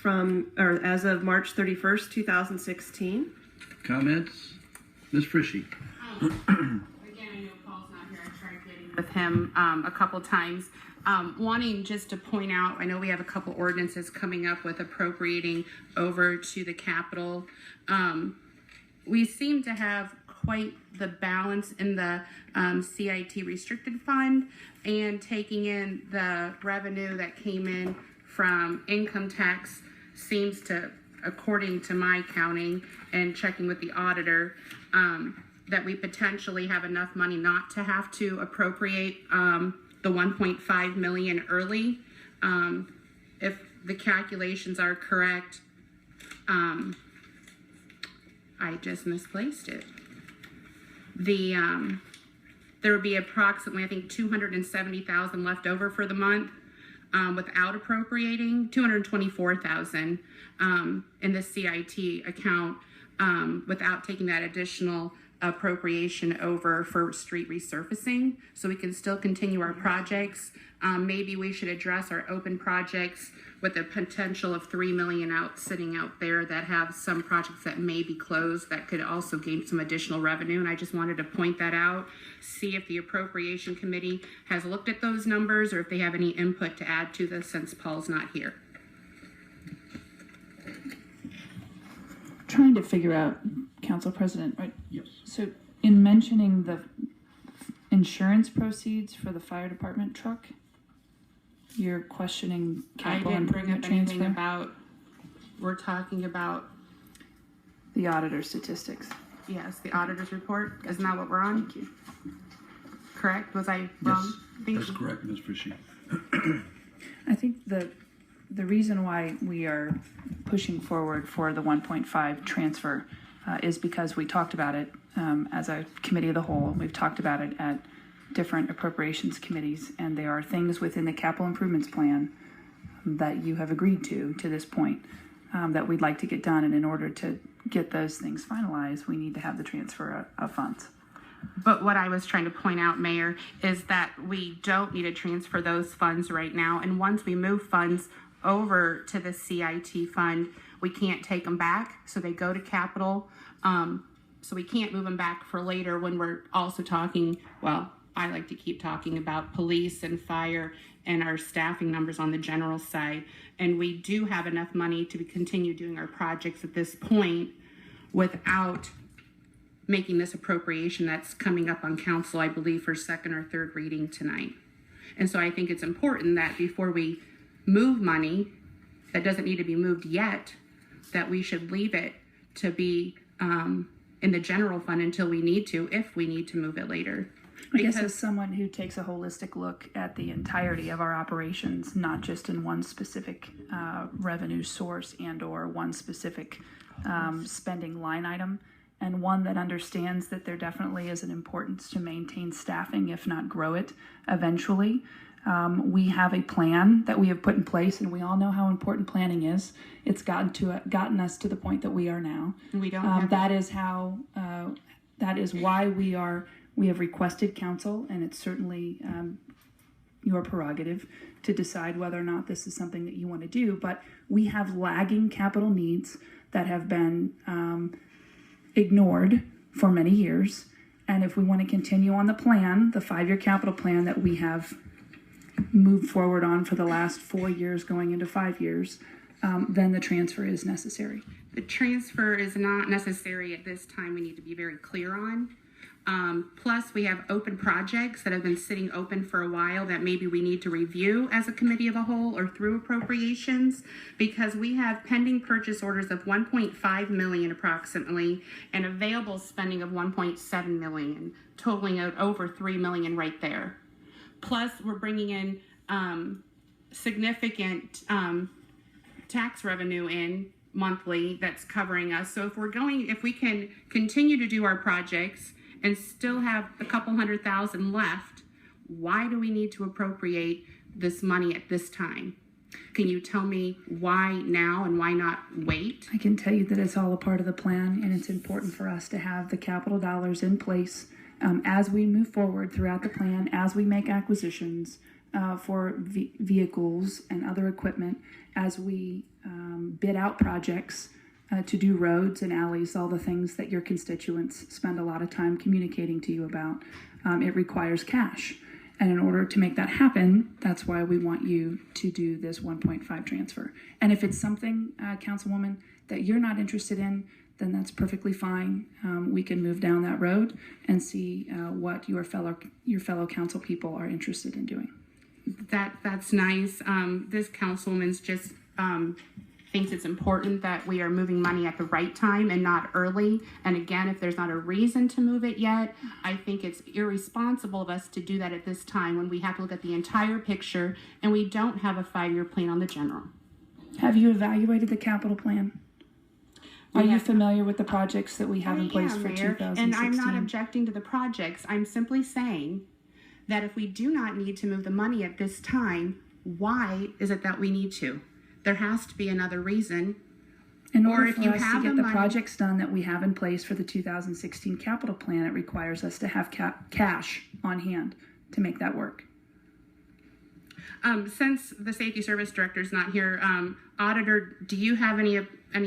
from, or as of March 31st, 2016. Comments? Ms. Frische. Again, I know Paul's not here. I tried getting with him a couple times. Wanting just to point out, I know we have a couple ordinances coming up with appropriating over to the Capitol. We seem to have quite the balance in the CIT restricted fund and taking in the revenue that came in from income tax seems to, according to my counting and checking with the auditor, that we potentially have enough money not to have to appropriate the 1.5 million early. If the calculations are correct, I just misplaced it. There would be approximately, I think, 270,000 left over for the month without appropriating 224,000 in the CIT account without taking that additional appropriation over for street resurfacing, so we can still continue our projects. Maybe we should address our open projects with a potential of 3 million sitting out there that have some projects that may be closed that could also gain some additional revenue. And I just wanted to point that out, see if the appropriation committee has looked at those numbers or if they have any input to add to this since Paul's not here. Trying to figure out, Council President, right? Yes. So in mentioning the insurance proceeds for the fire department truck, you're questioning capital I didn't bring up improvement anything transfer? about, we're talking about, The auditor statistics. yes, the auditor's report. Isn't that what we're on? Thank you. Correct? Was I wrong? Thank That's you. correct, Ms. Frische. I think the reason why we are pushing forward for the 1.5 transfer is because we talked about it as a committee of the whole. We've talked about it at different appropriations committees, and there are things within the capital improvements plan that you have agreed to this point that we'd like to get done. And in order to get those things finalized, we need to have the transfer of funds. But what I was trying to point out, Mayor, is that we don't need to transfer those funds right now. And once we move funds over to the CIT fund, we can't take them back. So they go to capital. So we can't move them back for later when we're also talking, well, I like to keep talking about police and fire and our staffing numbers on the general side. And we do have enough money to continue doing our projects at this point without making this appropriation that's coming up on council, I believe, for second or third reading tonight. And so I think it's important that before we move money that doesn't need to be moved yet, that we should leave it to be in the general fund until we need to, if we need to move it later. I guess as someone who takes a holistic look at the entirety of our operations, not just in one specific revenue source and or one specific spending line item, and one that understands that there definitely is an importance to maintain staffing, if not grow it eventually. We have a plan that we have put in place, and we all know how important planning is. It's gotten us to the point that we are now. We don't have that is how that is why we have requested counsel, and it's certainly your prerogative to decide whether or not this is something that you want to do. But we have lagging capital needs that have been ignored for many years. And if we want to continue on the plan, the 5-year capital plan that we have moved forward on for the last 4 years going into 5 years, then the transfer is necessary. The transfer is not necessary at this time. We need to be very clear on. Plus, we have open projects that have been sitting open for a while that maybe we need to review as a committee of a whole or through appropriations, because we have pending purchase orders of 1.5 million approximately and available spending of 1.7 million, totaling out over 3 million right there. Plus, we're bringing in significant tax revenue in monthly that's covering us. So if we can continue to do our projects and still have a couple $100,000 left, why do we need to appropriate this money at this time? Can you tell me why now and why not wait? I can tell you that it's all a part of the plan, and it's important for us to have the capital dollars in place as we move forward throughout the plan, as we make acquisitions for vehicles and other equipment, as we bid out projects to do roads and alleys, all the things that your constituents spend a lot of time communicating to you about. It requires cash. And in order to make that happen, that's why we want you to do this 1.5 transfer. And if it's something, Councilwoman, that you're not interested in, then that's perfectly fine. We can move down that road and see what your fellow council people are interested in doing. That's nice. This councilwoman's just thinks it's important that we are moving money at the right time and not early. And again, if there's not a reason to move it yet, I think it's irresponsible of us to do that at this time when we have to look at the entire picture and we don't have a 5-year plan on the general. Have you evaluated the capital plan? Are you Yes. familiar with the projects that we have in place for Mayor, 2016? and I'm not objecting to the projects. I'm simply saying that if we do not need to move the money at this time, why is it that we need to? There has to be another reason. In or order if for you us to have get the the money- projects done that we have in place for the 2016 capital plan, it requires us to have cash on hand to make that work. Since the Safety Service Director is not here, Auditor, do you have any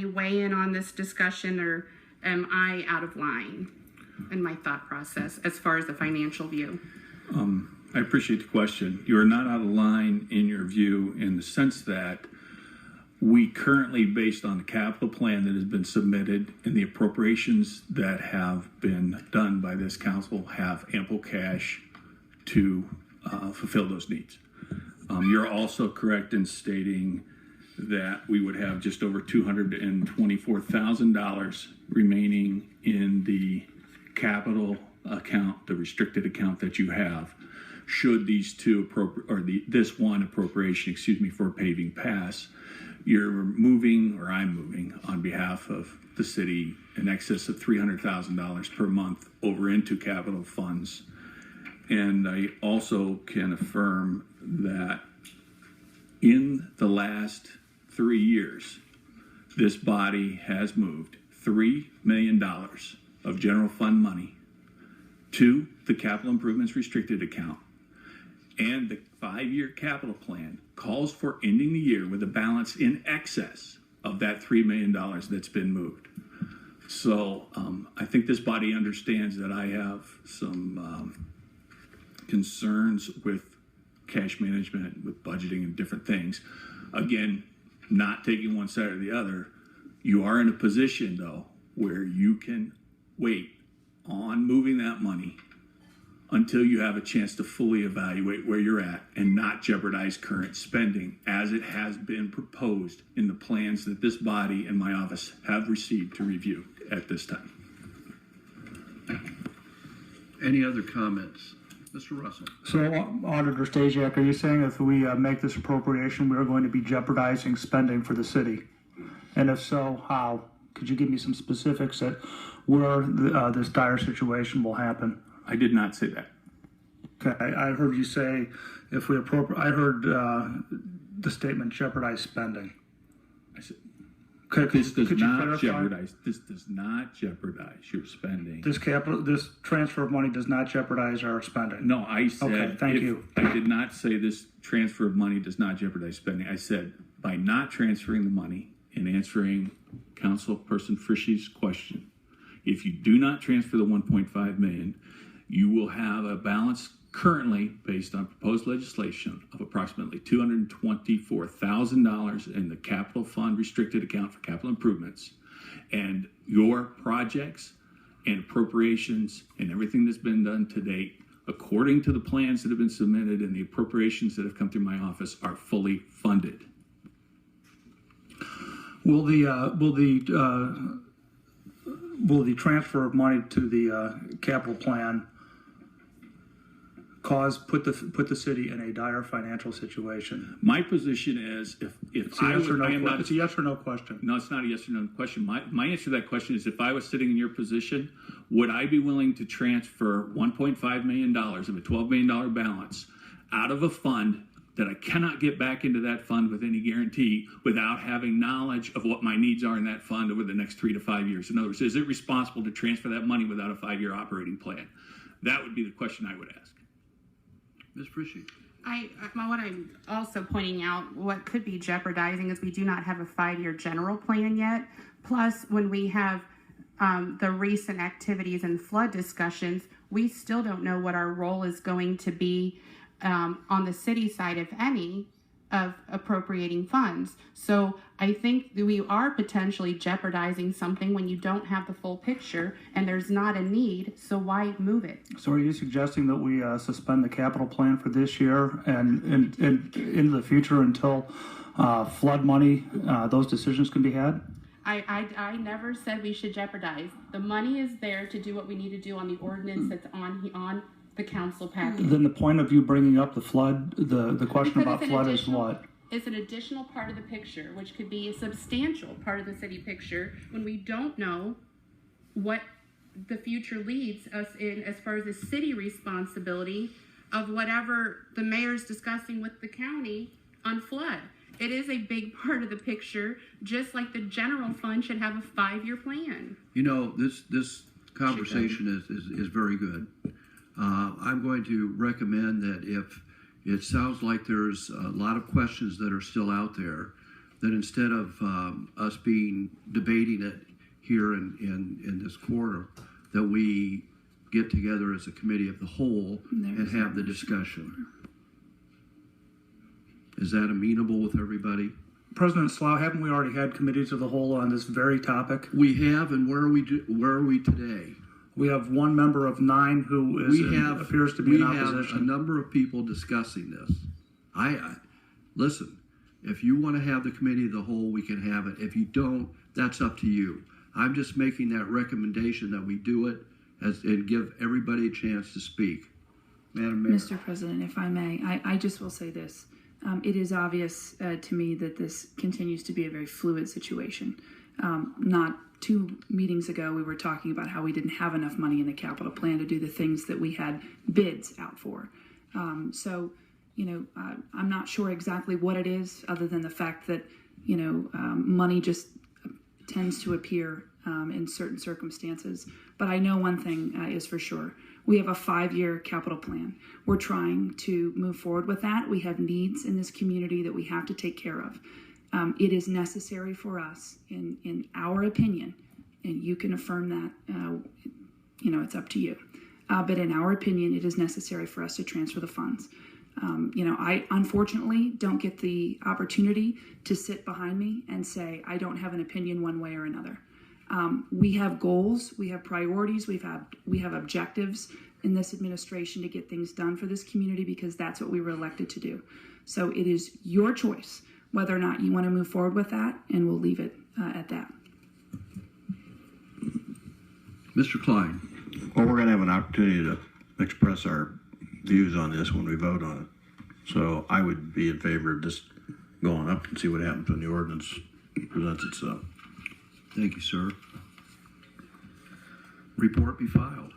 weigh-in on this discussion, or am I out of line in my thought process as far as the financial view? I appreciate the question. You are not out of line in your view in the sense that we currently, based on the capital plan that has been submitted and the appropriations that have been done by this council, have ample cash to fulfill those needs. You're also correct in stating that we would have just over $224,000 remaining in the capital account, the restricted account that you have, should these two this one appropriation, for paving pass. You're moving, or I'm moving, on behalf of the city in excess of $300,000 per month over into capital funds. And I also can affirm that in the last 3 years, this body has moved $3 million of general fund money to the capital improvements restricted account. And the 5-year capital plan calls for ending the year with a balance in excess of that $3 million that's been moved. So I think this body understands that I have some concerns with cash management, with budgeting and different things. Again, not taking one side or the other. You are in a position, though, where you can wait on moving that money until you have a chance to fully evaluate where you're at and not jeopardize current spending as it has been proposed in the plans that this body and my office have received to review at this time. Any other comments? Mr. Russell. So, Auditor Staschiak, are you saying if we make this appropriation, we are going to be jeopardizing spending for the city? And if so, how? Could you give me some specifics at where this dire situation will happen? I did not say that. Okay, I heard you say if we I heard the statement jeopardize spending. I said, Okay, this does could you not clarify? jeopardize. This does not jeopardize your spending. This transfer of money does not jeopardize our spending. No, I said. Okay, thank you. I did not say this transfer of money does not jeopardize spending. I said by not transferring the money and answering Councilperson Frische's question, if you do not transfer the 1.5 million, you will have a balance currently, based on proposed legislation, of approximately $224,000 in the capital fund restricted account for capital improvements. And your projects and appropriations and everything that's been done to date, according to the plans that have been submitted and the appropriations that have come through my office, are fully funded. Will the transfer of money to the capital plan put the city in a dire financial situation? My position is if It's a I yes or would, no I am not, it's a yes or no question. no, it's not a yes or no question. My answer to that question is if I was sitting in your position, would I be willing to transfer $1.5 million of a $12 million balance out of a fund that I cannot get back into that fund with any guarantee without having knowledge of what my needs are in that fund over the next 3 to 5 years? In other words, is it responsible to transfer that money without a 5-year operating plan? That would be the question I would ask. Ms. Frische. What I'm also pointing out, what could be jeopardizing is we do not have a 5-year general plan yet. Plus, when we have the recent activities and flood discussions, we still don't know what our role is going to be on the city side, if any, of appropriating funds. So I think that we are potentially jeopardizing something when you don't have the full picture and there's not a need, so why move it? So are you suggesting that we suspend the capital plan for this year and into the future until flood money, those decisions can be had? I never said we should jeopardize. The money is there to do what we need to do on the ordinance that's on the council package. Then the point of you bringing up the flood, the question Because about it's an flood is additional- what? It's an additional part of the picture, which could be a substantial part of the city picture when we don't know what the future leads us in as far as the city responsibility of whatever the mayor's discussing with the county on flood. It is a big part of the picture, just like the general fund should have a 5-year plan. You know, this conversation is very good. I'm going to recommend that if it sounds like there's a lot of questions that are still out there, that instead of us debating it here in this quarter, that we get together as a committee of the whole and have the discussion. Is that amenable with everybody? President Slough, haven't we already had committees of the whole on this very topic? We have, and where are we today? We have one member of 9 who appears to be in opposition. We have a number of people discussing this. Listen, if you want to have the committee of the whole, we can have it. If you don't, that's up to you. I'm just making that recommendation that we do it and give everybody a chance to speak. Madam Mayor. Mr. President, if I may, I just will say this. It is obvious to me that this continues to be a very fluid situation. Not 2 meetings ago, we were talking about how we didn't have enough money in the capital plan to do the things that we had bids out for. So, I'm not sure exactly what it is, other than the fact that, money just tends to appear in certain circumstances. But I know one thing is for sure. We have a 5-year capital plan. We're trying to move forward with that. We have needs in this community that we have to take care of. It is necessary for us, in our opinion, and you can affirm that, it's up to you. But in our opinion, it is necessary for us to transfer the funds. I unfortunately don't get the opportunity to sit behind me and say, I don't have an opinion one way or another. We have goals, we have priorities, we have objectives in this administration to get things done for this community because that's what we were elected to do. So it is your choice whether or not you want to move forward with that, and we'll leave it at that. Mr. Klein. Well, we're going to have an opportunity to express our views on this when we vote on it. So I would be in favor of just going up and see what happens when the ordinance presents itself. Thank you, sir. Report be filed.